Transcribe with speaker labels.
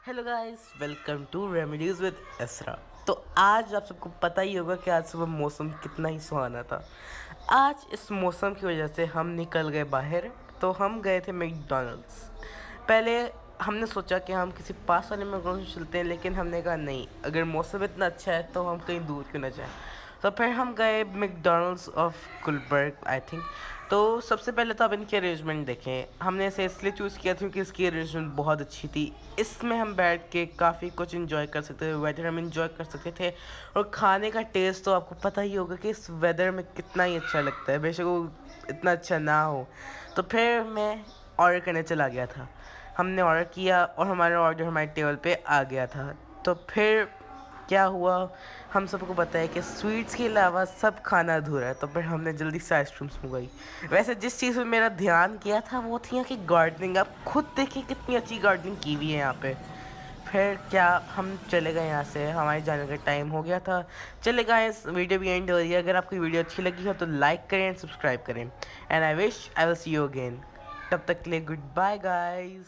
Speaker 1: Hello guys, welcome to remedies with एसरा। तो आज आप सबको पता ही होगा कि आज सुबह मौसम कितना ही सुहाना था। आज इस मौसम की वजह से हम निकल गए बाहर। तो हम गए थे मैकडॉनल्ड्स। पहले हमने सोचा कि हम किसी पास वाले मैकडॉनल्ड्स चलते हैं, लेकिन हमने कहा नहीं, अगर मौसम इतना अच्छा है तो हम कहीं दूर क्यों ना जाएं। तो फिर हम गए McDonald's of Gulberg I think. तो सबसे पहले तो आप इनकी अरेंजमेंट देखें। हमने इसे इसलिए चूज़ किया था क्योंकि इसकी अरेंजमेंट बहुत अच्छी थी। इसमें हम बैठ के काफ़ी कुछ इन्जॉय कर सकते थे, वेदर हम इन्जॉय कर सकते थे। और खाने का टेस्ट तो आपको पता ही होगा कि इस वेदर में कितना ही अच्छा लगता है, बेशक वो इतना अच्छा ना हो। तो फिर मैं ऑर्डर करने चला गया था। हमने ऑर्डर किया और हमारा ऑर्डर हमारे टेबल पे आ गया था। तो फिर क्या हुआ, हम सबको पता है कि स्वीट्स के अलावा सब खाना अधूरा है। तो फिर हमने जल्दी से आइसक्रीम्स मंगाई। वैसे जिस चीज़ में मेरा ध्यान किया था वो थी यहाँ की गार्डनिंग। आप खुद देखिए कितनी अच्छी गार्डनिंग की हुई है यहाँ पे। फिर क्या, हम चले गए यहाँ से, हमारे जाने का टाइम हो गया था। चले गए, इस वीडियो भी एंड हो रही है। अगर आपको वीडियो अच्छी लगी हो तो लाइक करें एंड सब्सक्राइब करें। And I wish I will see you again. तब तक के लिए गुड बाय गाइज।